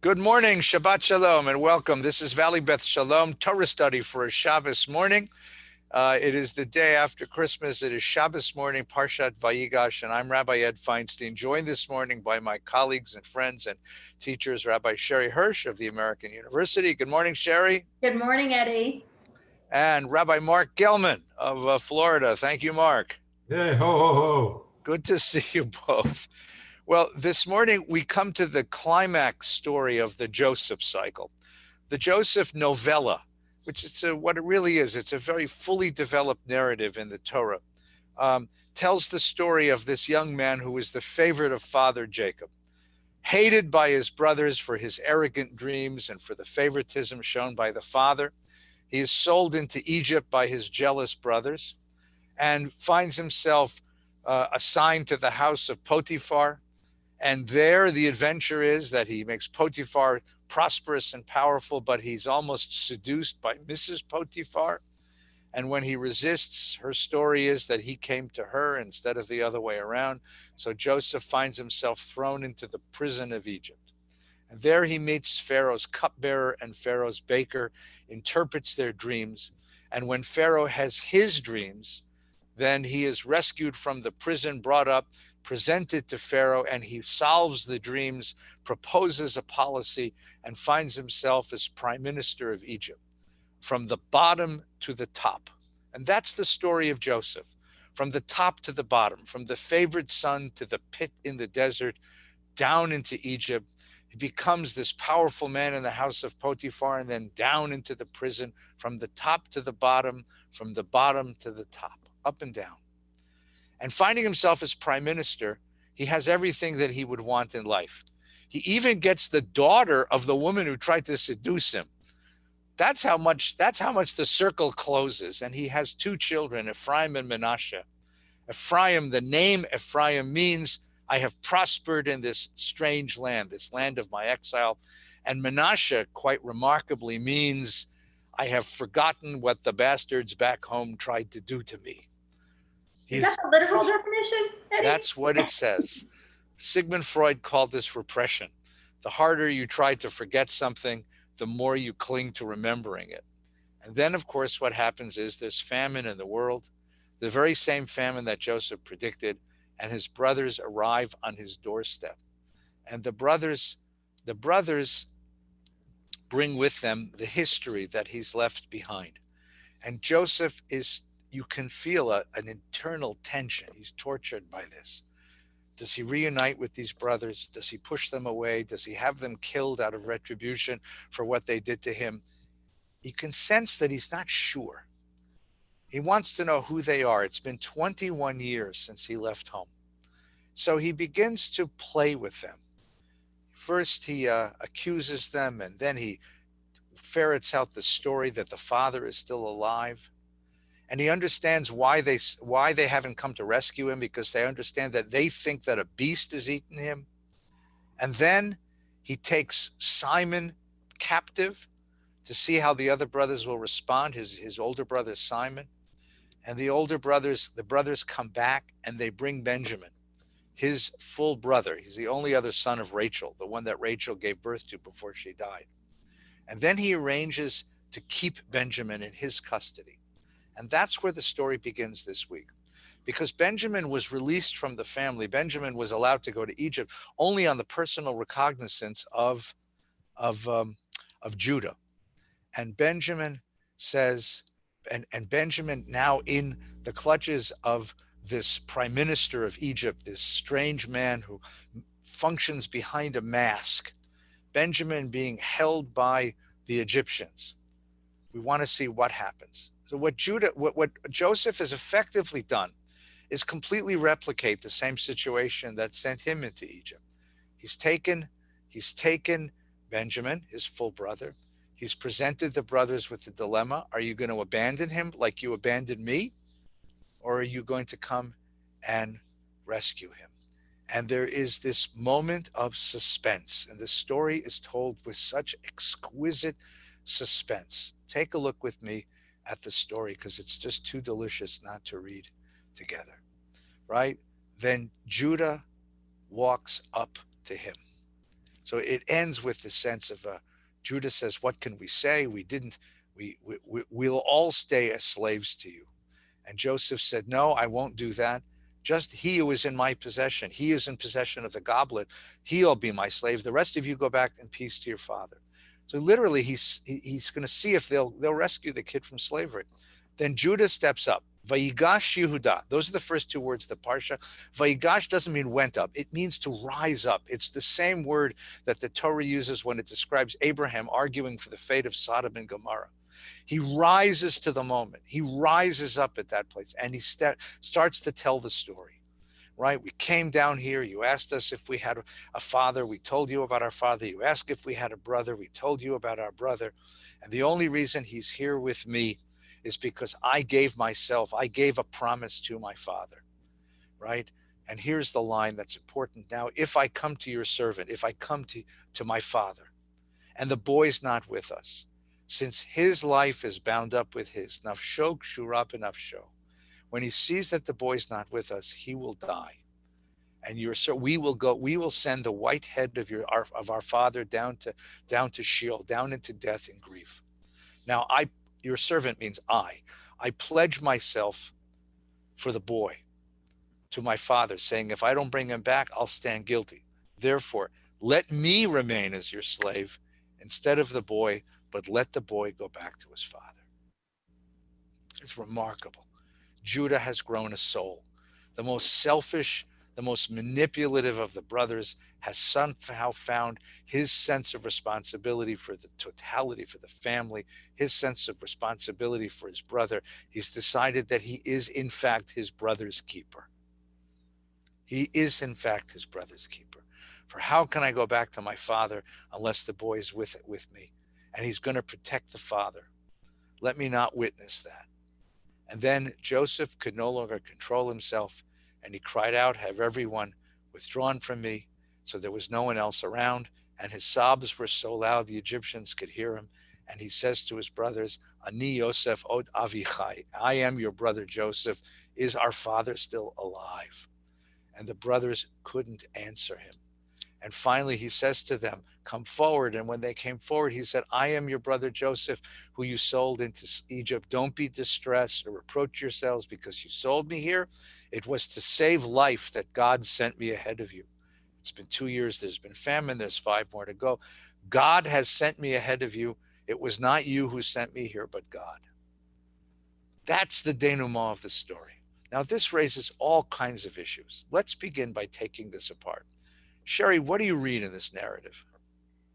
Good morning, Shabbat Shalom, and welcome. This is Valley Beth Shalom, Torah study for a Shabbos morning. It is the day after Christmas. It is Shabbos morning, Parshat Vayigash, and I'm Rabbi Ed Feinstein, joined this morning by my colleagues and friends and teachers, Rabbi Sherry Hirsch of the American University. Good morning, Sherry. Good morning, Eddie. And Rabbi Mark Gelman of Florida. Thank you, Mark. Hey, ho, ho, ho. Good to see you both. Well, this morning we come to the climax story of the Joseph cycle, the Joseph novella, which is what it really is. It's a very fully developed narrative in the Torah. Tells the story of this young man who was the favorite of father Jacob, hated by his brothers for his arrogant dreams and for the favoritism shown by the father. He is sold into Egypt by his jealous brothers and finds himself assigned to the house of Potiphar. And there the adventure is that he makes Potiphar prosperous and powerful, but he's almost seduced by Mrs. Potiphar. And when he resists, her story is that he came to her instead of the other way around. So Joseph finds himself thrown into the prison of Egypt. And there he meets Pharaoh's cupbearer and Pharaoh's baker, interprets their dreams. And when Pharaoh has his dreams, then he is rescued from the prison, brought up, presented to Pharaoh, and he solves the dreams, proposes a policy, and finds himself as prime minister of Egypt, from the bottom to the top. And that's the story of Joseph, from the top to the bottom, from the favored son to the pit in the desert, down into Egypt. He becomes this powerful man in the house of Potiphar, and then down into the prison, from the top to the bottom, from the bottom to the top, up and down. And finding himself as prime minister, he has everything that he would want in life. He even gets the daughter of the woman who tried to seduce him. That's how much the circle closes. And he has two children, Ephraim and Manasseh. Ephraim, the name Ephraim means I have prospered in this strange land, this land of my exile. And Manasseh, quite remarkably, means I have forgotten what the bastards back home tried to do to me. Is that the literal definition, Eddie? That's what it says. Sigmund Freud called this repression. The harder you try to forget something, the more you cling to remembering it. And then, of course, what happens is there's famine in the world, the very same famine that Joseph predicted, and his brothers arrive on his doorstep. And the brothers bring with them the history that he's left behind. And Joseph is, you can feel an internal tension. He's tortured by this. Does he reunite with these brothers? Does he push them away? Does he have them killed out of retribution for what they did to him? You can sense that he's not sure. He wants to know who they are. It's been 21 years since he left home. So he begins to play with them. First, he accuses them, and then he ferrets out the story that the father is still alive. And he understands why they haven't come to rescue him, because they understand that they think that a beast has eaten him. And then he takes Simon captive to see how the other brothers will respond, his older brother Simon. And the brothers come back and they bring Benjamin, his full brother. He's the only other son of Rachel, the one that Rachel gave birth to before she died. And then he arranges to keep Benjamin in his custody. And that's where the story begins this week. Because Benjamin was released from the family. Benjamin was allowed to go to Egypt only on the personal recognizance of Judah. And Benjamin says, and Benjamin, now in the clutches of this prime minister of Egypt, this strange man who functions behind a mask, Benjamin being held by the Egyptians. We want to see what happens. So what Joseph has effectively done is completely replicate the same situation that sent him into Egypt. He's taken Benjamin, his full brother. He's presented the brothers with the dilemma. Are you going to abandon him like you abandoned me? Or are you going to come and rescue him? And there is this moment of suspense. And the story is told with such exquisite suspense. Take a look with me at the story, because it's just too delicious not to read together, right? Then Judah walks up to him. So it ends with the sense of Judah says, what can we say? We'll all stay as slaves to you. And Joseph said, no, I won't do that. Just he who is in my possession, he is in possession of the goblet, he'll be my slave. The rest of you go back in peace to your father. So literally he's going to see if they'll rescue the kid from slavery. Then Judah steps up. Vayigash Yehuda. Those are the first two words of the Parsha. Vayigash doesn't mean went up. It means to rise up. It's the same word that the Torah uses when it describes Abraham arguing for the fate of Sodom and Gomorrah. He rises to the moment. He rises up at that place, and he starts to tell the story, right? We came down here. You asked us if we had a father. We told you about our father. You asked if we had a brother. We told you about our brother. And the only reason he's here with me is because I gave a promise to my father, right? And here's the line that's important. Now, if I come to your servant, if I come to my father, and the boy's not with us, since his life is bound up with his, nafsho kshura b'nafsho, when he sees that the boy's not with us, he will die. And we will send the white head of our father down to Sheol, down into death and grief. Now, your servant means I pledge myself for the boy to my father, saying, if I don't bring him back, I'll stand guilty. Therefore, let me remain as your slave instead of the boy, but let the boy go back to his father. It's remarkable. Judah has grown a soul. The most selfish, the most manipulative of the brothers has somehow found his sense of responsibility for the totality, for the family, his sense of responsibility for his brother. He's decided that he is, in fact, his brother's keeper. He is, in fact, his brother's keeper. For how can I go back to my father unless the boy is with me? And he's going to protect the father. Let me not witness that. And then Joseph could no longer control himself, and he cried out, have everyone withdrawn from me. So there was no one else around, and his sobs were so loud the Egyptians could hear him. And he says to his brothers, Ani Yosef od Avichai, I am your brother Joseph. Is our father still alive? And the brothers couldn't answer him. And finally he says to them, come forward. And when they came forward, he said, I am your brother Joseph, who you sold into Egypt. Don't be distressed or reproach yourselves because you sold me here. It was to save life that God sent me ahead of you. It's been 2 years. There's been famine. There's 5 more to go. God has sent me ahead of you. It was not you who sent me here, but God. That's the denouement of the story. Now, this raises all kinds of issues. Let's begin by taking this apart. Sherry, what do you read in this narrative?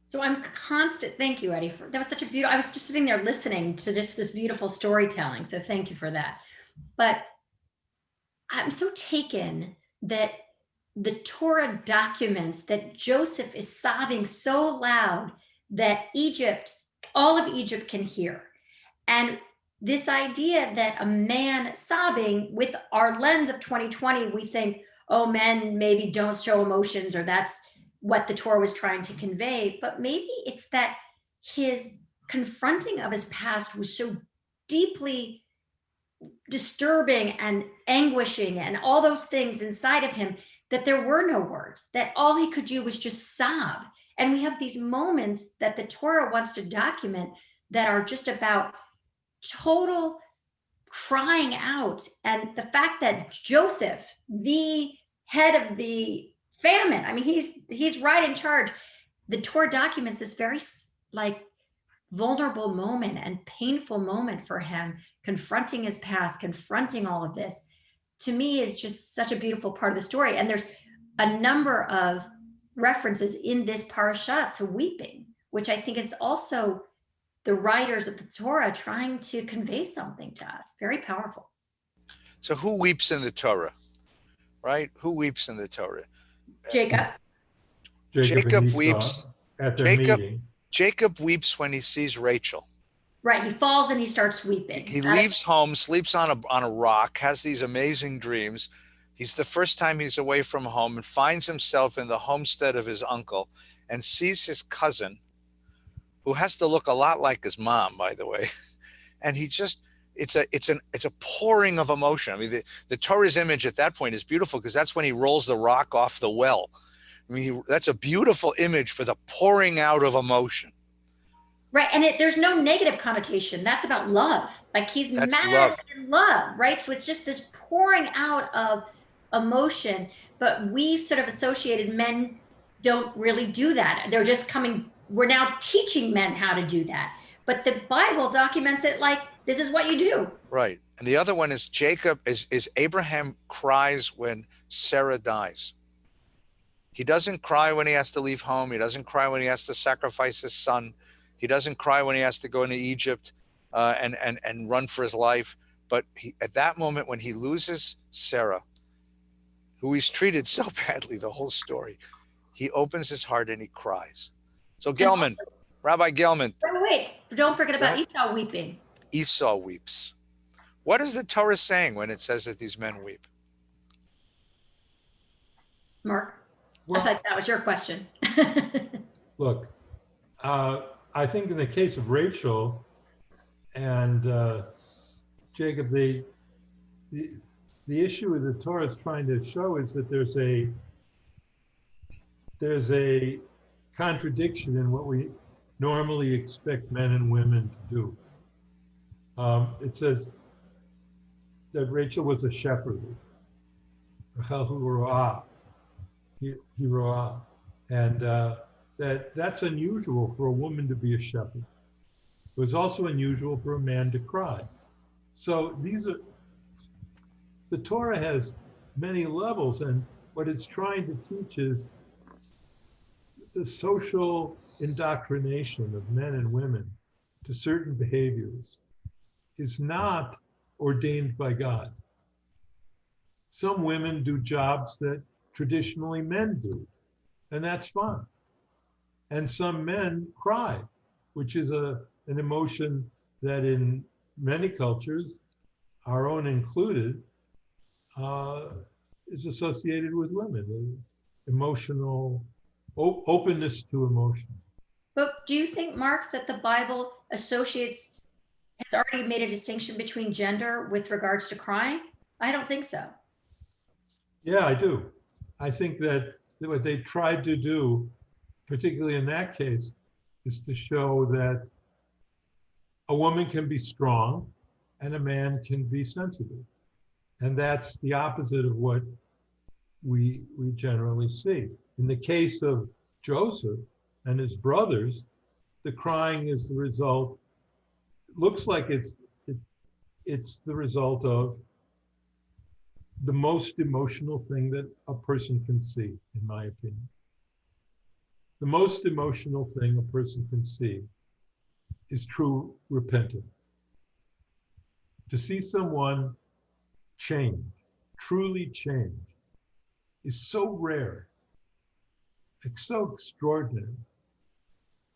So thank you, Eddie. That was such a beautiful, I was just sitting there listening to just this beautiful storytelling. So thank you for that. But I'm so taken that the Torah documents that Joseph is sobbing so loud that all of Egypt can hear. And this idea that a man sobbing, with our lens of 2020, we think, oh, men maybe don't show emotions, or that's what the Torah was trying to convey. But maybe it's that his confronting of his past was so deeply disturbing and anguishing and all those things inside of him that there were no words, that all he could do was just sob. And we have these moments that the Torah wants to document that are just about total crying out. And the fact that Joseph, the head of the famine, I mean, he's right in charge. The Torah documents this very vulnerable moment and painful moment for him, confronting his past, confronting all of this. To me, is just such a beautiful part of the story. And there's a number of references in this parasha to weeping, which I think is also the writers of the Torah trying to convey something to us. Very powerful. So who weeps in the Torah, right? Who weeps in the Torah? Jacob. Jacob weeps at their meeting. Jacob weeps when he sees Rachel. Right, he falls and he starts weeping. He leaves home, sleeps on a rock, has these amazing dreams. He's the first time he's away from home and finds himself in the homestead of his uncle and sees his cousin, who has to look a lot like his mom, by the way. And he just, it's a pouring of emotion. I mean, the Torah's image at that point is beautiful because that's when he rolls the rock off the well. I mean, that's a beautiful image for the pouring out of emotion. Right. And there's no negative connotation. That's about love. Like he's That's mad love. in love, right? So it's just this pouring out of emotion. But we've sort of associated men don't really do that. They're just coming, we're now teaching men how to do that. But the Bible documents it like this is what you do. Right. And the other one is is Abraham cries when Sarah dies. He doesn't cry when he has to leave home. He doesn't cry when he has to sacrifice his son. He doesn't cry when he has to go into Egypt and run for his life. But at that moment, when he loses Sarah, who he's treated so badly the whole story, he opens his heart and he cries. So Gelman, Rabbi Gelman. Wait, don't forget about Esau weeping. Esau weeps. What is the Torah saying when it says that these men weep? Mark? Well, I thought that was your question. look, I think in the case of Rachel and Jacob, the issue the Torah is trying to show is that there's a contradiction in what we normally expect men and women to do. It says that Rachel was a shepherdess, and that's unusual for a woman to be a shepherd. It was also unusual for a man to cry. So the Torah has many levels, and what it's trying to teach is the social indoctrination of men and women to certain behaviors is not ordained by God. Some women do jobs that traditionally men do, and that's fine. And some men cry, which is an emotion that in many cultures, our own included, is associated with women, emotional openness to emotion. But do you think, Mark, that the Bible has already made a distinction between gender with regards to crying? I don't think so. Yeah, I do. I think that what they tried to do, particularly in that case, is to show that a woman can be strong and a man can be sensitive. And that's the opposite of what we generally see. In the case of Joseph and his brothers, the crying is the result, looks like it's the result of the most emotional thing that a person can see, in my opinion. The most emotional thing a person can see is true repentance. To see someone change, truly change, is so rare, it's so extraordinary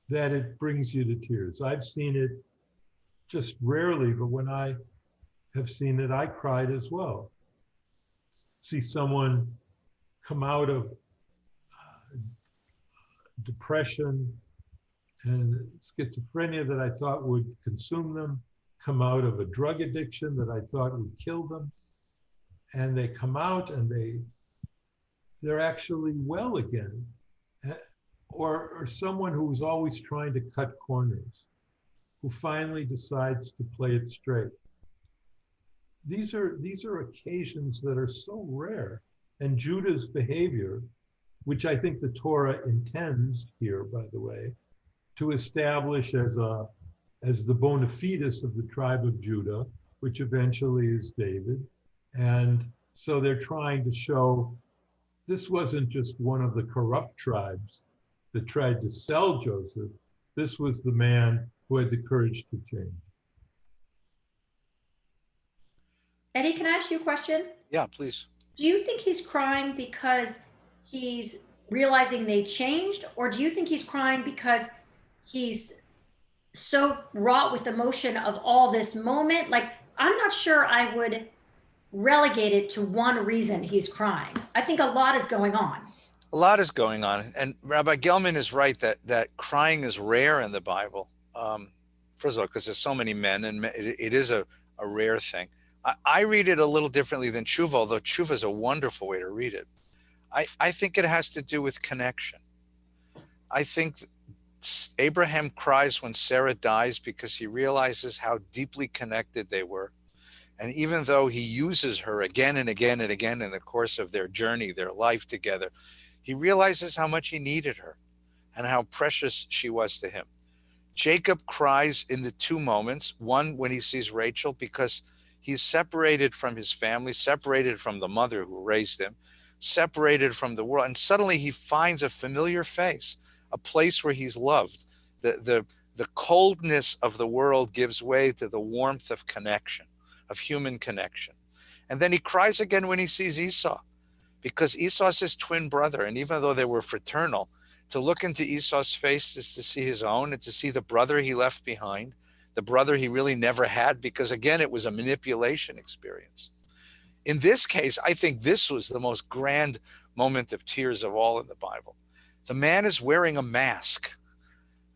that it brings you to tears. I've seen it just rarely, but when I have seen it, I cried as well. See someone come out of depression and schizophrenia that I thought would consume them, come out of a drug addiction that I thought would kill them, and they come out and they're actually well again. Or someone who was always trying to cut corners, who finally decides to play it straight. These are occasions that are so rare. And Judah's behavior, which I think the Torah intends here, by the way, to establish as the bona fides of the tribe of Judah, which eventually is David. And so they're trying to show this wasn't just one of the corrupt tribes that tried to sell Joseph. This was the man who had the courage to change. Eddie, can I ask you a question? Yeah, please. Do you think he's crying because he's realizing they changed, or do you think he's crying because he's so wrought with emotion of all this moment? Like, I'm not sure I would relegate it to one reason he's crying. I think a lot is going on. A lot is going on. And Rabbi Gelman is right that crying is rare in the Bible. First of all, because there's so many men, and it is a rare thing. I read it a little differently than tshuva, although tshuva is a wonderful way to read it. I think it has to do with connection. I think Abraham cries when Sarah dies because he realizes how deeply connected they were. And even though he uses her again and again and again in the course of their journey, their life together, he realizes how much he needed her and how precious she was to him. Jacob cries in the two moments, one when he sees Rachel because he's separated from his family, separated from the mother who raised him, separated from the world, and suddenly he finds a familiar face, a place where he's loved. The coldness of the world gives way to the warmth of connection, of human connection. And then he cries again when he sees Esau, because Esau's his twin brother, and even though they were fraternal, to look into Esau's face is to see his own and to see the brother he left behind, the brother he really never had, because again, it was a manipulation experience. In this case, I think this was the most grand moment of tears of all in the Bible. The man is wearing a mask,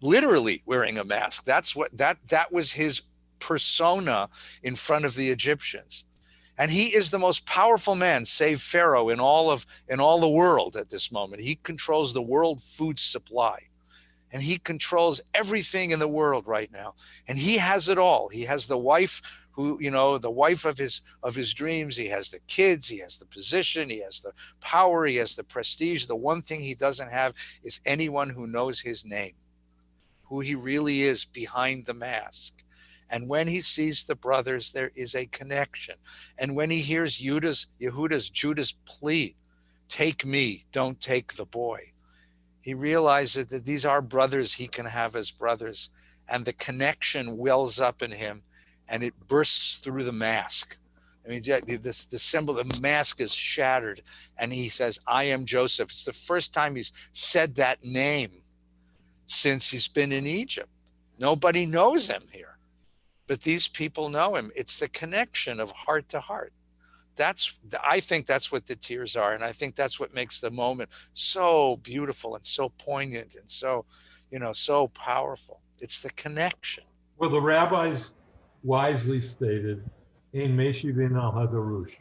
literally wearing a mask. That was his persona in front of the Egyptians. And he is the most powerful man, save Pharaoh, in all the world at this moment. He controls the world food supply. And he controls everything in the world right now. And he has it all. He has the wife who, the wife of his dreams. He has the kids. He has the position. He has the power. He has the prestige. The one thing he doesn't have is anyone who knows his name, who he really is behind the mask. And when he sees the brothers, there is a connection. And when he hears Judah's plea, take me, don't take the boy, he realizes that these are brothers he can have as brothers. And the connection wells up in him and it bursts through the mask. I mean, the symbol, the mask is shattered. And he says, I am Joseph. It's the first time he's said that name since he's been in Egypt. Nobody knows him here. But these people know him. It's the connection of heart to heart. I think that's what the tears are. And I think that's what makes the moment so beautiful and so poignant and so, so powerful. It's the connection. Well, the rabbis wisely stated, Ein meshivin al hadarush.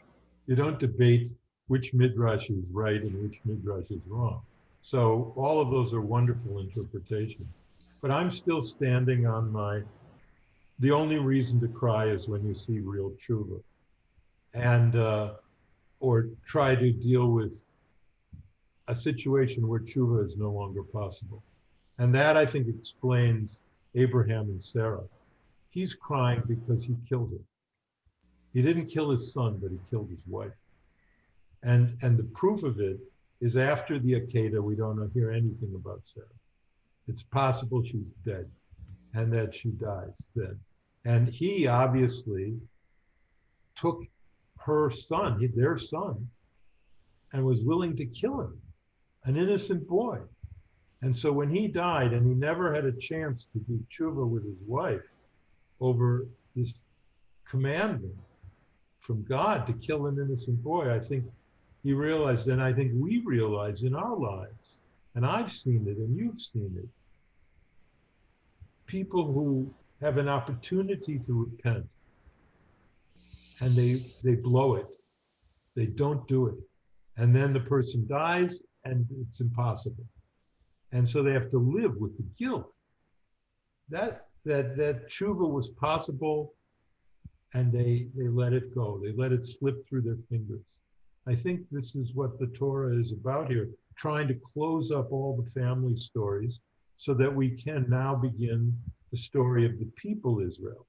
You don't debate which midrash is right and which midrash is wrong. So all of those are wonderful interpretations. But I'm still standing on the only reason to cry is when you see real tshuva, and or try to deal with a situation where tshuva is no longer possible. And that, I think, explains Abraham and Sarah. He's crying because he killed her. He didn't kill his son, but he killed his wife. And the proof of it is after the Akedah, we don't hear anything about Sarah. It's possible she's dead and that she dies then. And he obviously took her son, their son, and was willing to kill him, an innocent boy. And so when he died and he never had a chance to do tshuva with his wife over this commandment from God to kill an innocent boy, I think he realized, and I think we realize in our lives, and I've seen it and you've seen it, people who have an opportunity to repent and they blow it, they don't do it, and then the person dies and it's impossible, and so they have to live with the guilt that tshuva was possible, and they let it go, they let it slip through their fingers. I think this is what the Torah is about here, trying to close up all the family stories so that we can now begin the story of the people Israel.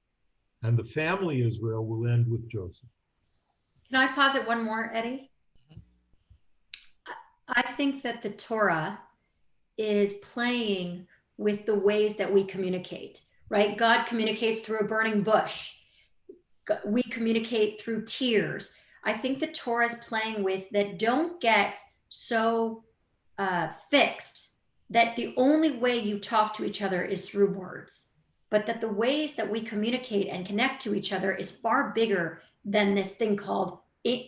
And the family Israel will end with Joseph. Can I posit one more, Eddie? I think that the Torah is playing with the ways that we communicate, right? God communicates through a burning bush. We communicate through tears. I think the Torah is playing with that. Don't get so fixed that the only way you talk to each other is through words, but that the ways that we communicate and connect to each other is far bigger than this thing called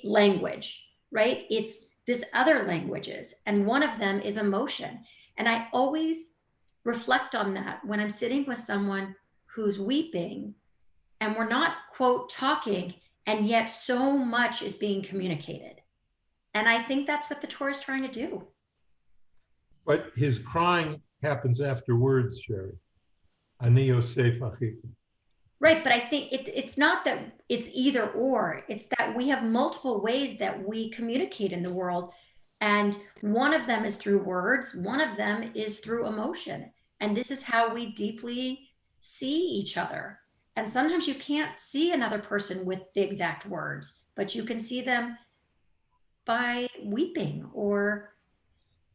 language, right? It's this other languages, and one of them is emotion. And I always reflect on that when I'm sitting with someone who's weeping and we're not, quote, talking, and yet so much is being communicated. And I think that's what the Torah is trying to do. But his crying happens afterwards, Sherry. Ani Yosef Achika. Right, but I think it's not that it's either or. It's that we have multiple ways that we communicate in the world. And one of them is through words, one of them is through emotion. And this is how we deeply see each other. And sometimes you can't see another person with the exact words, but you can see them by weeping or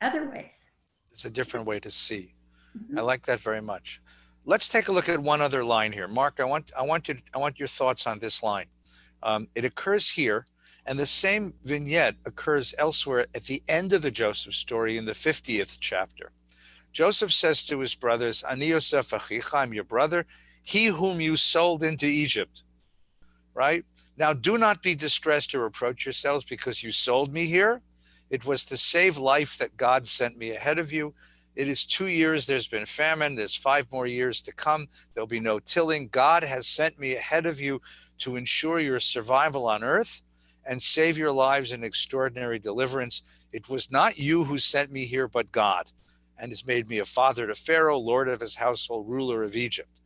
other ways. It's a different way to see. Mhm. I like that very much. Let's take a look at one other line here. Mark, I want your thoughts on this line. It occurs here, and the same vignette occurs elsewhere at the end of the Joseph story in the 50th chapter. Joseph says to his brothers, Ani Yosef Achicha, I'm your brother, he whom you sold into Egypt. Right? Now, do not be distressed or reproach yourselves because you sold me here. It was to save life that God sent me ahead of you. It is 2 years. There's been famine. There's 5 more years to come. There'll be no tilling. God has sent me ahead of you to ensure your survival on earth and save your lives in extraordinary deliverance. It was not you who sent me here, but God, and has made me a father to Pharaoh, lord of his household, ruler of Egypt.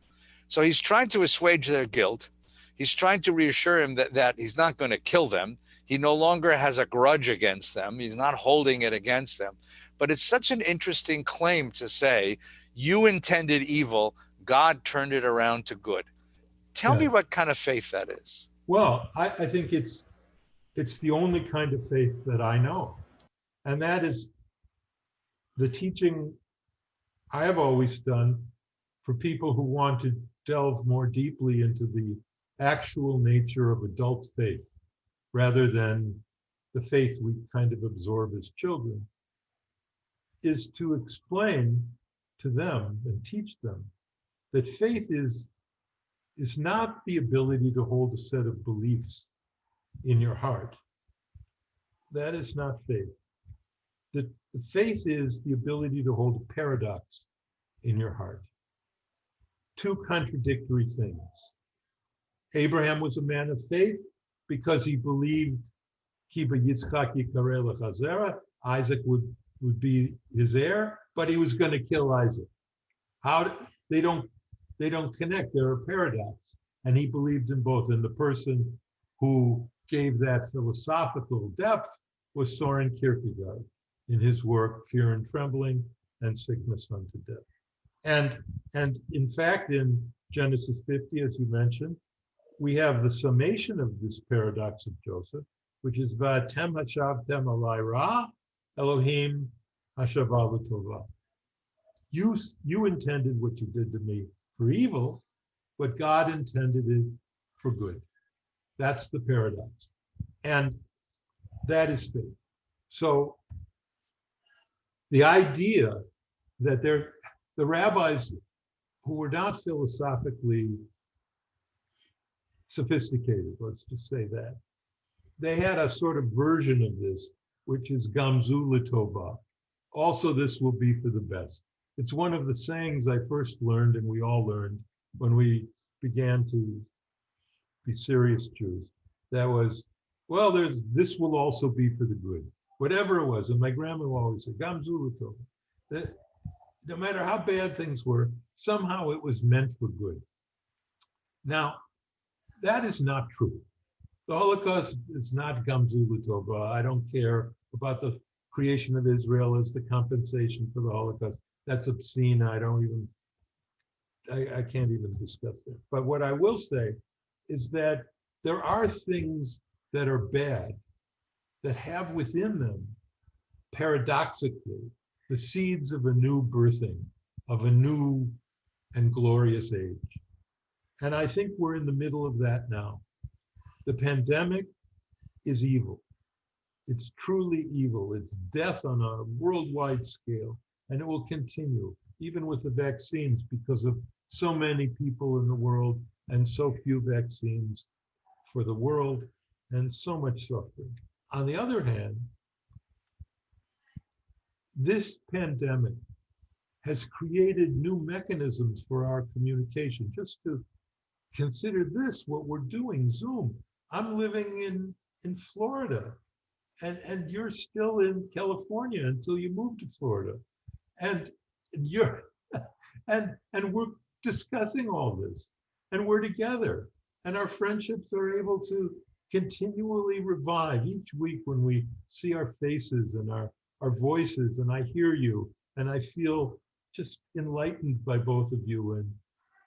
So he's trying to assuage their guilt. He's trying to reassure him that he's not going to kill them. He no longer has a grudge against them. He's not holding it against them. But it's such an interesting claim to say, you intended evil, God turned it around to good. Tell me Yes. what kind of faith that is. Well, I think it's the only kind of faith that I know. And that is the teaching I have always done for people who want to delve more deeply into the actual nature of adult faith, rather than the faith we kind of absorb as children, is to explain to them and teach them that faith is not the ability to hold a set of beliefs in your heart. That is not faith. The faith is the ability to hold a paradox in your heart. Two contradictory things. Abraham was a man of faith because he believed Kiba Yitzchak Yikareh L'Chazera, Isaac would be his heir, but he was going to kill Isaac. How they don't connect. They're a paradox. And he believed in both. And the person who gave that philosophical depth was Soren Kierkegaard in his work Fear and Trembling and Sickness unto Death. And in fact, in Genesis 50, as you mentioned, we have the summation of this paradox of Joseph, which is Va'atem hashavtem alai ra, Elohim hashava l'tova. You intended what you did to me for evil, but God intended it for good. That's the paradox. And that is faith. So the idea that the rabbis who were not philosophically sophisticated, let's just say that, they had a sort of version of this, which is Gamzu L'Tova. Also, this will be for the best. It's one of the sayings I first learned, and we all learned when we began to be serious Jews. That was, well, this will also be for the good, whatever it was. And my grandma will always say, Gamzu L'Tova. No matter how bad things were, somehow it was meant for good. Now, that is not true. The Holocaust is not Gamzu L'Tova. I don't care about the creation of Israel as the compensation for the Holocaust. That's obscene. I can't even discuss that. But what I will say is that there are things that are bad that have within them, paradoxically, the seeds of a new birthing, of a new and glorious age. And I think we're in the middle of that now. The pandemic is evil. It's truly evil. It's death on a worldwide scale, and it will continue, even with the vaccines, because of so many people in the world and so few vaccines for the world and so much suffering. On the other hand, this pandemic has created new mechanisms for our communication. Just to consider this, what we're doing, Zoom. I'm living in Florida. and you're still in California until you move to Florida. And you're and we're discussing all this, and we're together, and our friendships are able to continually revive each week when we see our faces and our voices, and I hear you, and I feel just enlightened by both of you,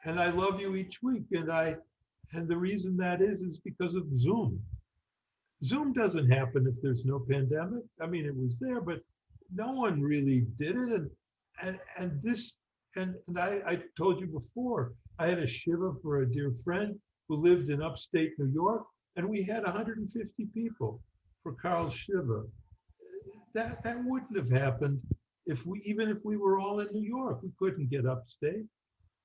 and I love you each week, and the reason that is because of Zoom. Zoom doesn't happen if there's no pandemic. I mean, it was there, but no one really did it. And this, and I told you before, I had a shiva for a dear friend who lived in upstate New York, and we had 150 people for Carl's shiva. That wouldn't have happened even if we were all in New York. We couldn't get upstate.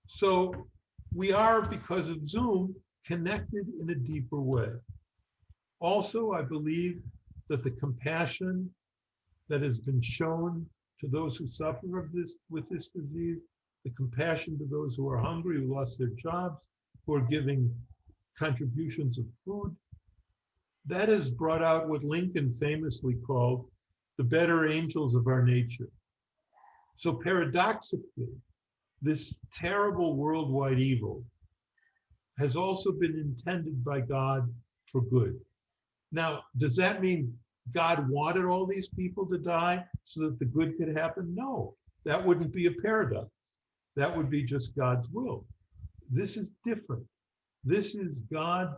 So we are, because of Zoom, connected in a deeper way. Also, I believe that the compassion that has been shown to those who suffer with this disease, the compassion to those who are hungry, who lost their jobs, who are giving contributions of food, that has brought out what Lincoln famously called the better angels of our nature. So paradoxically, this terrible worldwide evil has also been intended by God for good. Now, does that mean God wanted all these people to die so that the good could happen? No, that wouldn't be a paradox. That would be just God's will. This is different. This is God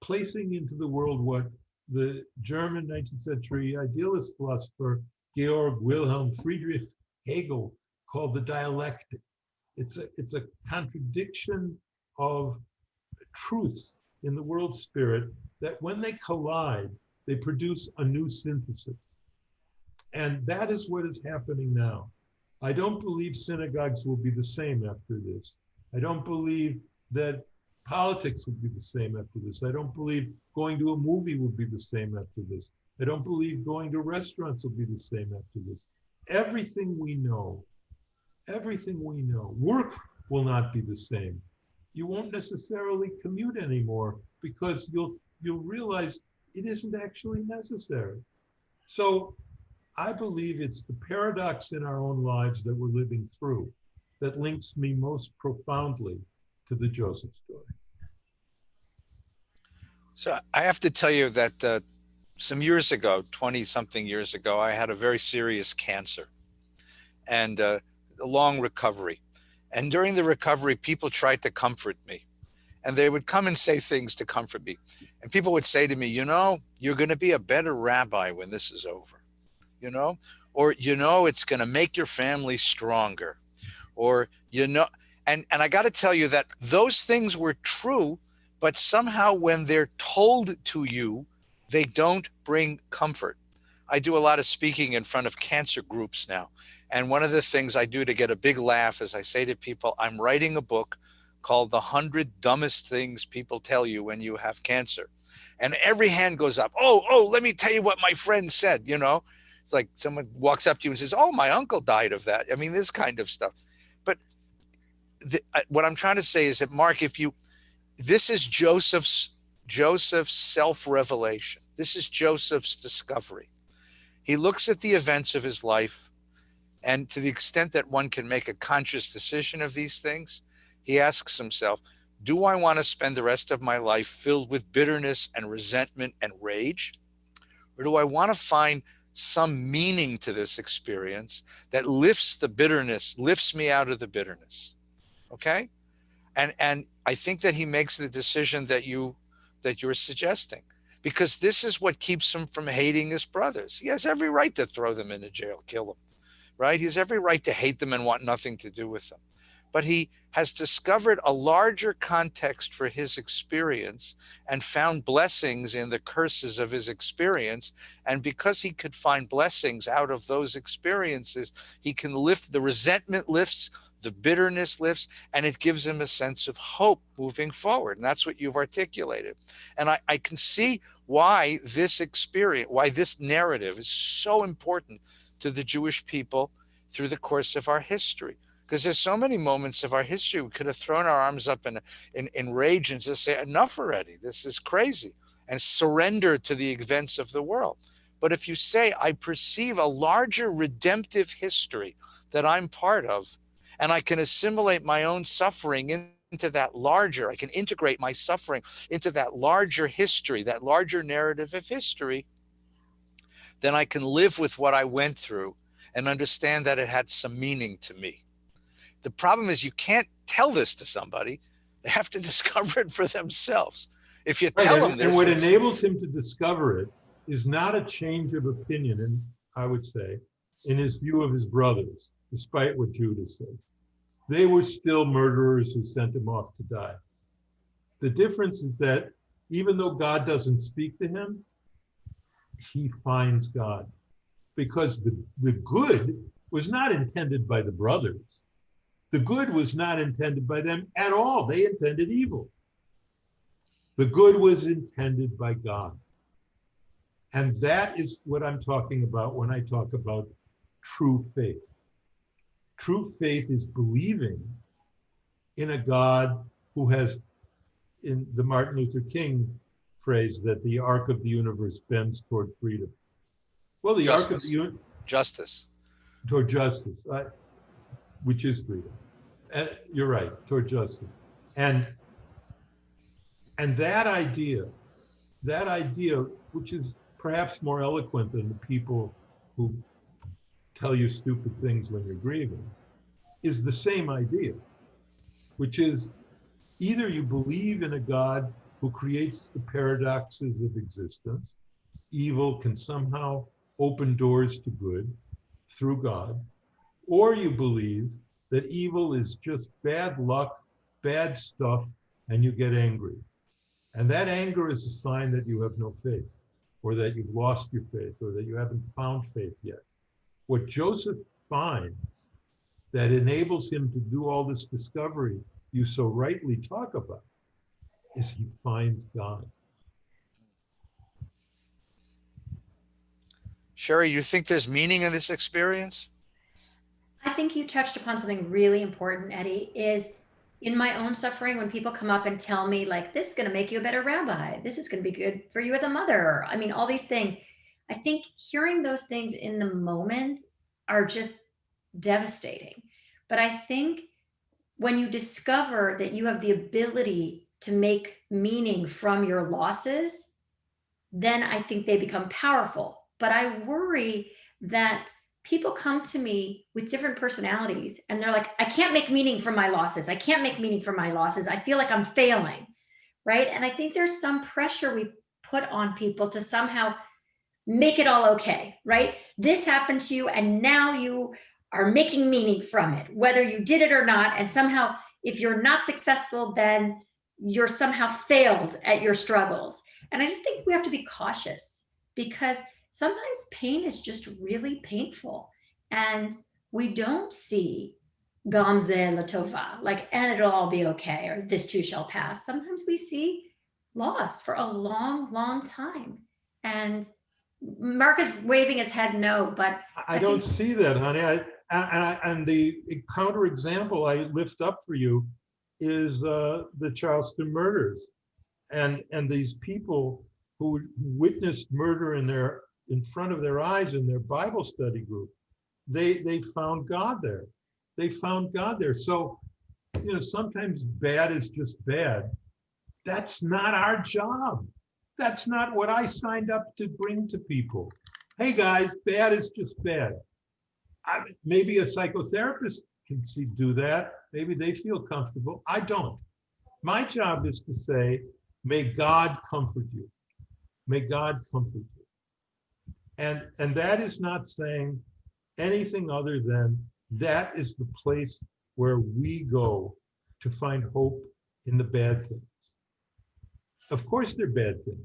placing into the world what the German 19th century idealist philosopher Georg Wilhelm Friedrich Hegel called the dialectic. It's a contradiction of truths in the world spirit that when they collide, they produce a new synthesis. And that is what is happening now. I don't believe synagogues will be the same after this. I don't believe that politics will be the same after this. I don't believe going to a movie will be the same after this. I don't believe going to restaurants will be the same after this. Everything we know, work will not be the same. You won't necessarily commute anymore because you'll realize it isn't actually necessary. So I believe it's the paradox in our own lives that we're living through that links me most profoundly to the Joseph story. So I have to tell you that some years ago, 20-something years ago, I had a very serious cancer and a long recovery. And during the recovery, people tried to comfort me. And they would come and say things to comfort me. And people would say to me, you're going to be a better rabbi when this is over, or, it's going to make your family stronger, or, and I got to tell you that those things were true, but somehow when they're told to you, they don't bring comfort. I do a lot of speaking in front of cancer groups now. And one of the things I do to get a big laugh is I say to people, I'm writing a book called The 100 Dumbest Things People Tell You When You Have Cancer. And every hand goes up. Oh, let me tell you what my friend said, It's like someone walks up to you and says, oh, my uncle died of that. I mean, this kind of stuff. But what I'm trying to say is that, Mark, this is Joseph's self-revelation. This is Joseph's discovery. He looks at the events of his life, and to the extent that one can make a conscious decision of these things, he asks himself, do I want to spend the rest of my life filled with bitterness and resentment and rage? Or do I want to find some meaning to this experience that lifts the bitterness, lifts me out of the bitterness? Okay? And I think that he makes the decision that you're suggesting, because this is what keeps him from hating his brothers. He has every right to throw them into jail, kill them, right? He has every right to hate them and want nothing to do with them. But he has discovered a larger context for his experience and found blessings in the curses of his experience. And because he could find blessings out of those experiences, he can lift, the resentment lifts, the bitterness lifts, and it gives him a sense of hope moving forward. And that's what you've articulated. And I can see why this experience, why this narrative is so important to the Jewish people through the course of our history. Because there's so many moments of our history we could have thrown our arms up in rage and just say, enough already, this is crazy, and surrender to the events of the world. But if you say, I perceive a larger redemptive history that I'm part of, and I can assimilate my own suffering into that larger, I can integrate my suffering into that larger history, that larger narrative of history, then I can live with what I went through and understand that it had some meaning to me. The problem is you can't tell this to somebody. They have to discover it for themselves. If you tell them this, and what enables him to discover it is not a change of opinion, and I would say, in his view of his brothers, despite what Judas said. They were still murderers who sent him off to die. The difference is that even though God doesn't speak to him, he finds God, because the good was not intended by the brothers. The good was not intended by them at all. They intended evil. The good was intended by God. And that is what I'm talking about when I talk about true faith. True faith is believing in a God who has, in the Martin Luther King phrase, that the arc of the universe bends toward freedom. Well, the justice. arc of the universe Justice. toward justice, which is freedom. You're right, toward justice. And that idea, which is perhaps more eloquent than the people who tell you stupid things when you're grieving, is the same idea, which is either you believe in a God who creates the paradoxes of existence, evil can somehow open doors to good through God, or you believe that evil is just bad luck, bad stuff, and you get angry. And that anger is a sign that you have no faith, or that you've lost your faith, or that you haven't found faith yet. What Joseph finds that enables him to do all this discovery you so rightly talk about is he finds God. Sherry, you think there's meaning in this experience? I think you touched upon something really important, Eddie, is in my own suffering, when people come up and tell me, like, this is going to make you a better rabbi, this is going to be good for you as a mother, I mean, all these things. I think hearing those things in the moment are just devastating. But I think when you discover that you have the ability to make meaning from your losses, then I think they become powerful. But I worry that people come to me with different personalities and they're like, I can't make meaning from my losses. I can't make meaning from my losses. I feel like I'm failing, right? And I think there's some pressure we put on people to somehow make it all okay, right? This happened to you and now you are making meaning from it, whether you did it or not. And somehow, if you're not successful, then you're somehow failed at your struggles. And I just think we have to be cautious, because sometimes pain is just really painful. And we don't see Gamze Latova, like, and it'll all be okay, or this too shall pass. Sometimes we see loss for a long, long time. And Mark is waving his head no, but I don't see that, honey. And the counterexample I lift up for you is the Charleston murders, and these people who witnessed murder in front of their eyes in their Bible study group. They found God there. They found God there. So, sometimes bad is just bad. That's not our job. That's not what I signed up to bring to people. Hey guys, bad is just bad. Maybe a psychotherapist can do that. Maybe they feel comfortable. I don't. My job is to say, may God comfort you. May God comfort you. And that is not saying anything other than that is the place where we go to find hope in the bad things. Of course, they're bad things,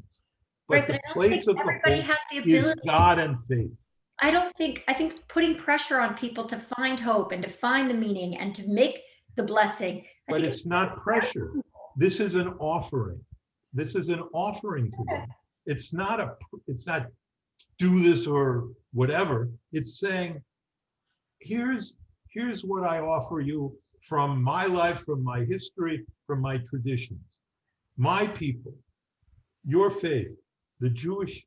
but right, the place of the hope is God and faith. I think putting pressure on people to find hope and to find the meaning and to make the blessing. But it's not pressure. This is an offering. This is an offering to them. It's not do this or whatever. It's saying, here's what I offer you from my life, from my history, from my traditions. My people, your faith, the Jewish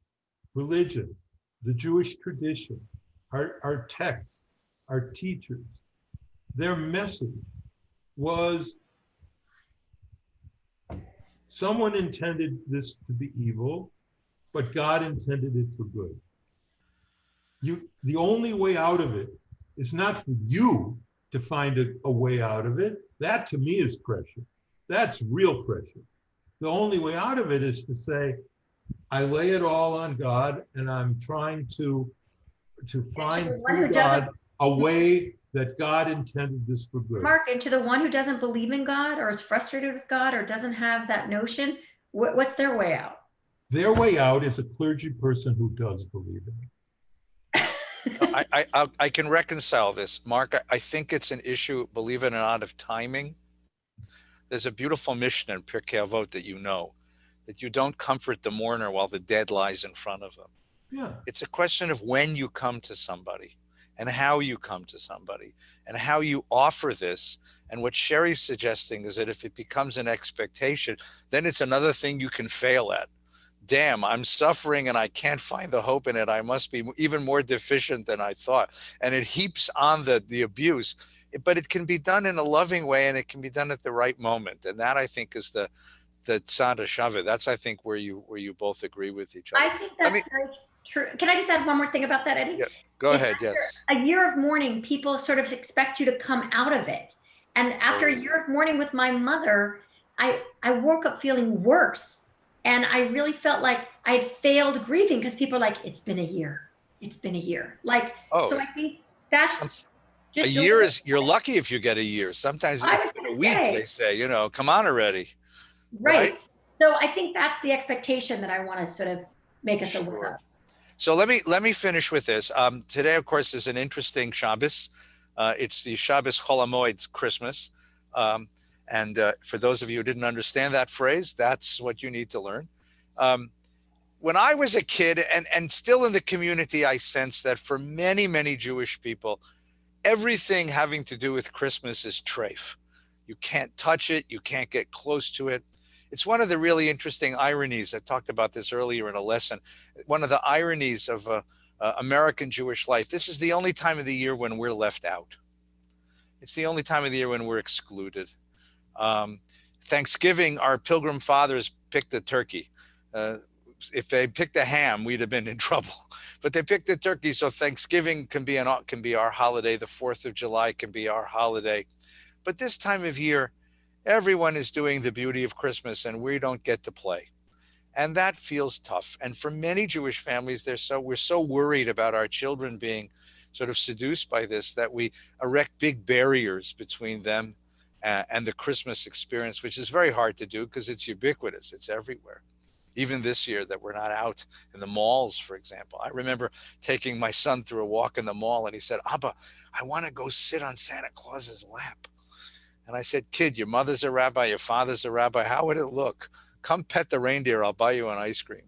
religion, the Jewish tradition, our texts, our teachers, their message was someone intended this to be evil, but God intended it for good. The only way out of it is not for you to find a way out of it. That to me is pressure. That's real pressure. The only way out of it is to say, I lay it all on God, and I'm trying to find through God a way that God intended this for good. Mark, and to the one who doesn't believe in God or is frustrated with God or doesn't have that notion, what's their way out? Their way out is a clergy person who does believe in it. I can reconcile this, Mark. I think it's an issue, believe it or not, of timing. There's a beautiful Mishnah in Pirkei Avot that you know, that you don't comfort the mourner while the dead lies in front of him. Yeah. It's a question of when you come to somebody and how you come to somebody and how you offer this. And what Sherry's suggesting is that if it becomes an expectation, then it's another thing you can fail at. Damn, I'm suffering and I can't find the hope in it. I must be even more deficient than I thought. And it heaps on the abuse, but it can be done in a loving way and it can be done at the right moment. And that, I think, is the tzad hashaveh. That's, I think, where you both agree with each other. I think that's very true. Can I just add one more thing about that, Eddie? Yeah, go ahead, yes. A year of mourning, people sort of expect you to come out of it. And after a year of mourning with my mother, I woke up feeling worse. And I really felt like I had failed grieving because people are like, it's been a year. It's been a year. Like, so I think that's just a year is, you're lucky if you get a year. Sometimes it's been a week, they say, come on already. Right. So I think that's the expectation that I want to sort of make us aware of. So let me finish with this. Today, of course, is an interesting Shabbos. It's the Shabbos Chol HaMoed, it's Christmas. And for those of you who didn't understand that phrase, that's what you need to learn. When I was a kid and still in the community, I sense that for many, many Jewish people, everything having to do with Christmas is treif. You can't touch it. You can't get close to it. It's one of the really interesting ironies. I talked about this earlier in a lesson. One of the ironies of American Jewish life. This is the only time of the year when we're left out. It's the only time of the year when we're excluded. Thanksgiving, our pilgrim fathers picked a turkey. If they picked a ham, we'd have been in trouble. But they picked a turkey, so Thanksgiving can be our holiday. The 4th of July can be our holiday. But this time of year, everyone is doing the beauty of Christmas, and we don't get to play. And that feels tough. And for many Jewish families, we're so worried about our children being sort of seduced by this that we erect big barriers between them and the Christmas experience, which is very hard to do because it's ubiquitous. It's everywhere. Even this year that we're not out in the malls, for example. I remember taking my son through a walk in the mall and he said, Abba, I want to go sit on Santa Claus's lap. And I said, kid, your mother's a rabbi, your father's a rabbi. How would it look? Come pet the reindeer. I'll buy you an ice cream,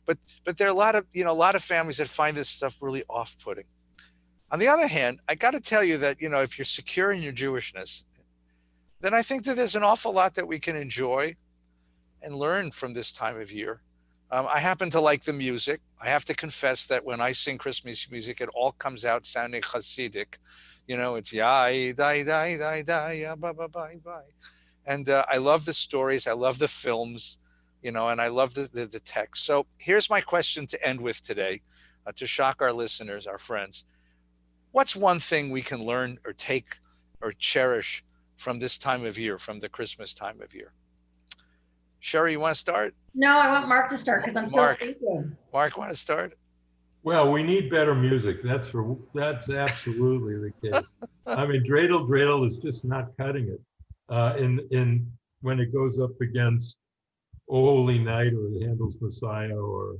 But there are a lot of families that find this stuff really off-putting. On the other hand, I got to tell you that, if you're secure in your Jewishness, then I think that there's an awful lot that we can enjoy and learn from this time of year. I happen to like the music. I have to confess that when I sing Christmas music, it all comes out sounding Hasidic. It's yai, dai, dai, dai, dai, ya, ba, ba, bye, bye. And I love the stories. I love the films, and I love the text. So here's my question to end with today, to shock our listeners, our friends. What's one thing we can learn or take or cherish from this time of year, from the Christmas time of year? Sherry, you want to start? No, I want Mark to start because I'm still thinking. Mark, want to start? Well, we need better music. That's absolutely the case. I mean, dreidel is just not cutting it. When it goes up against O Holy Night or the Handel's Messiah or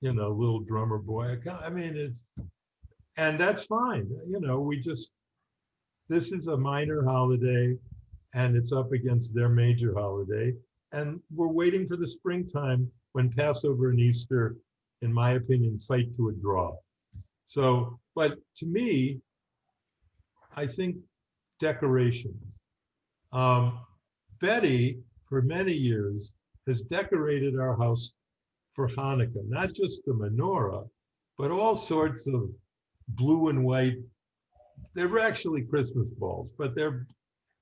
Little Drummer Boy. I mean, and that's fine. This is a minor holiday, and it's up against their major holiday. And we're waiting for the springtime when Passover and Easter, in my opinion, fight to a draw. So, but to me, I think decorations. Betty, for many years, has decorated our house for Hanukkah, not just the menorah, but all sorts of blue and white. They're actually Christmas balls, but they're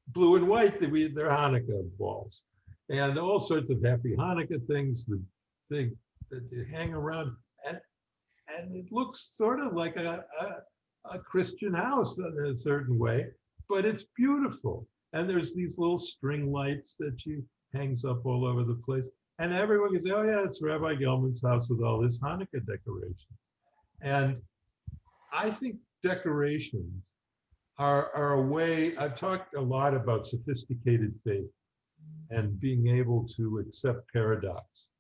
blue and white. They're Hanukkah balls, and all sorts of happy Hanukkah things, the things that you hang around, and it looks sort of like a Christian house in a certain way, but it's beautiful. And there's these little string lights that she hangs up all over the place. And everyone can say, oh yeah, it's Rabbi Gelman's house with all this Hanukkah decorations. And I think decorations are a way. I've talked a lot about sophisticated faith and being able to accept paradox.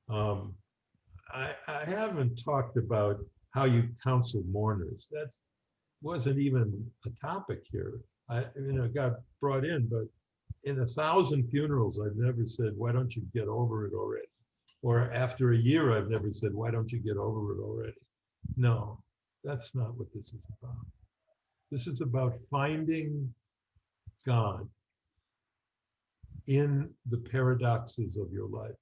I haven't talked about how you counsel mourners. That wasn't even a topic here. Got brought in, but in 1,000 funerals, I've never said, why don't you get over it already? Or after a year, I've never said, why don't you get over it already? No, that's not what this is about. This is about finding God in the paradoxes of your life.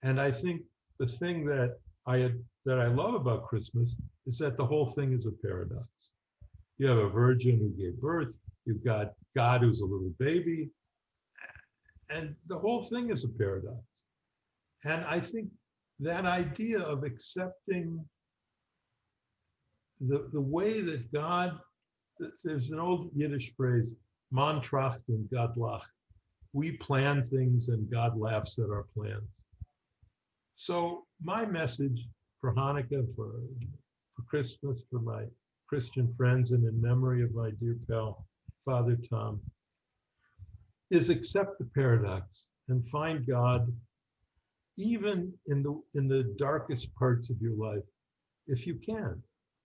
And I think the thing that I love about Christmas is that the whole thing is a paradox. You have a virgin who gave birth, you've got God who's a little baby, and the whole thing is a paradox. And I think that idea of accepting the way that God, there's an old Yiddish phrase, man tracht und Gott lacht. We plan things and God laughs at our plans. So my message for Hanukkah, for Christmas, for my Christian friends, and in memory of my dear pal, Father Tom, is accept the paradox and find God even in the darkest parts of your life, if you can.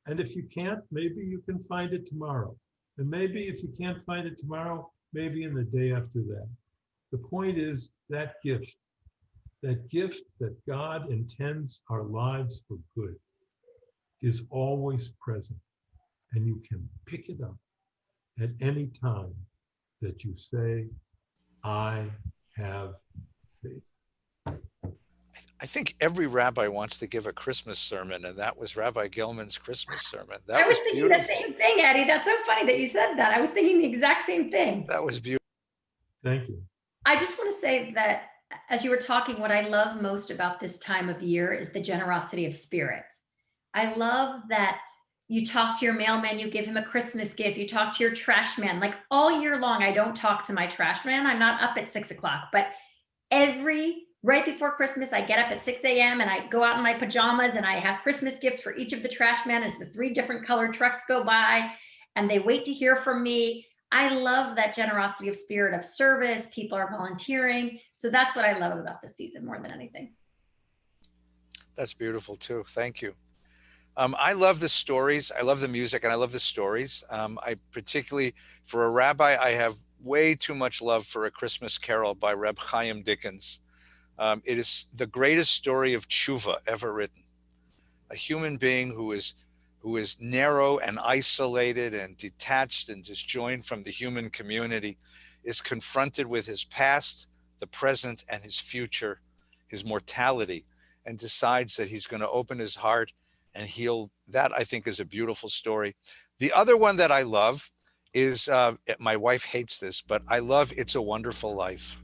And if you can't, maybe you can find it tomorrow. And maybe if you can't find it tomorrow, maybe in the day after that. The point is that gift that God intends our lives for good is always present. And you can pick it up at any time that you say, I have faith. I think every rabbi wants to give a Christmas sermon, and that was Rabbi Gelman's Christmas sermon. I was thinking beautiful. The same thing, Eddie. That's so funny that you said that. I was thinking the exact same thing. That was beautiful. Thank you. I just want to say that as you were talking, what I love most about this time of year is the generosity of spirit. I love that you talk to your mailman, you give him a Christmas gift, you talk to your trash man. Like all year long, I don't talk to my trash man. I'm not up at 6 o'clock, but right before Christmas, I get up at 6 a.m. and I go out in my pajamas and I have Christmas gifts for each of the trash men as the 3 different colored trucks go by and they wait to hear from me. I love that generosity of spirit of service. People are volunteering. So that's what I love about this season more than anything. That's beautiful too. Thank you. I love the stories. I love the music and I love the stories. I particularly, for a rabbi, I have way too much love for A Christmas Carol by Reb Chaim Dickens. It is the greatest story of tshuva ever written. A human being who is narrow and isolated and detached and disjoined from the human community is confronted with his past, the present, and his future, his mortality, and decides that he's going to open his heart and heal. That, I think, is a beautiful story. The other one that I love is, my wife hates this, but I love It's a Wonderful Life.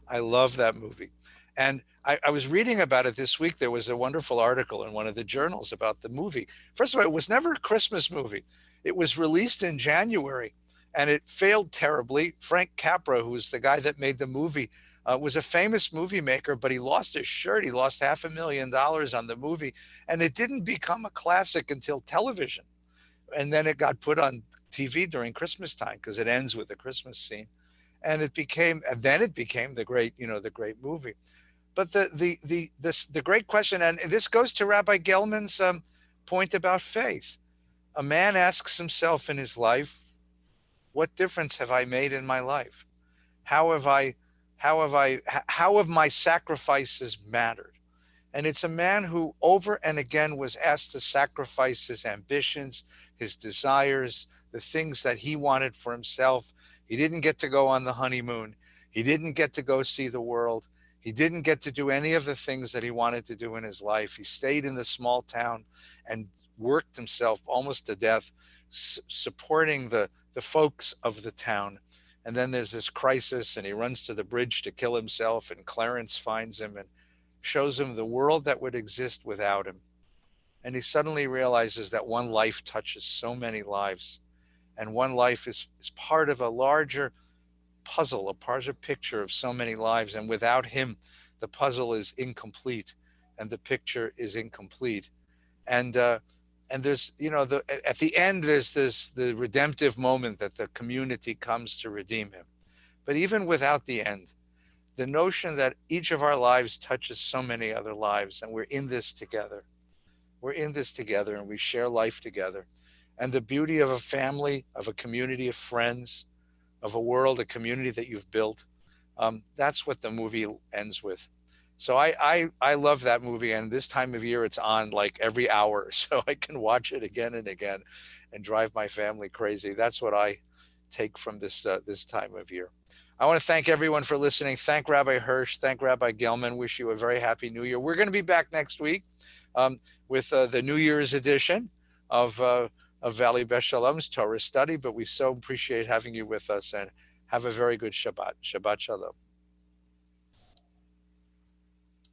I love that movie. And I was reading about it this week. There was a wonderful article in one of the journals about the movie. First of all, it was never a Christmas movie. It was released in January and it failed terribly. Frank Capra, who was the guy that made the movie, was a famous movie maker, but he lost his shirt. He lost $500,000 on the movie, and it didn't become a classic until television. And then it got put on TV during Christmas time because it ends with a Christmas scene. And then it became the great movie. But the great question, and this goes to Rabbi Gelman's point about faith. A man asks himself in his life, what difference have I made in my life? How have my sacrifices mattered? And it's a man who over and again was asked to sacrifice his ambitions, his desires, the things that he wanted for himself. He didn't get to go on the honeymoon. He didn't get to go see the world. He didn't get to do any of the things that he wanted to do in his life. He stayed in the small town and worked himself almost to death, supporting the folks of the town. And then there's this crisis, and he runs to the bridge to kill himself, and Clarence finds him and shows him the world that would exist without him. And he suddenly realizes that one life touches so many lives, and one life is part of a larger puzzle, a larger picture of so many lives. And without him, the puzzle is incomplete, and the picture is incomplete. And there's, at the end, there's the redemptive moment that the community comes to redeem him. But even without the end, the notion that each of our lives touches so many other lives, and we're in this together. We're in this together, and we share life together. And the beauty of a family, of a community of friends, of a world, a community that you've built, that's what the movie ends with. So I love that movie, and this time of year it's on like every hour, so I can watch it again and again and drive my family crazy. That's what I take from this time of year. I want to thank everyone for listening. Thank Rabbi Hirsch. Thank Rabbi Gelman. Wish you a very happy New Year. We're going to be back next week with the New Year's edition of Valley Beth Shalom's Torah study. But we so appreciate having you with us, and have a very good Shabbat. Shabbat Shalom.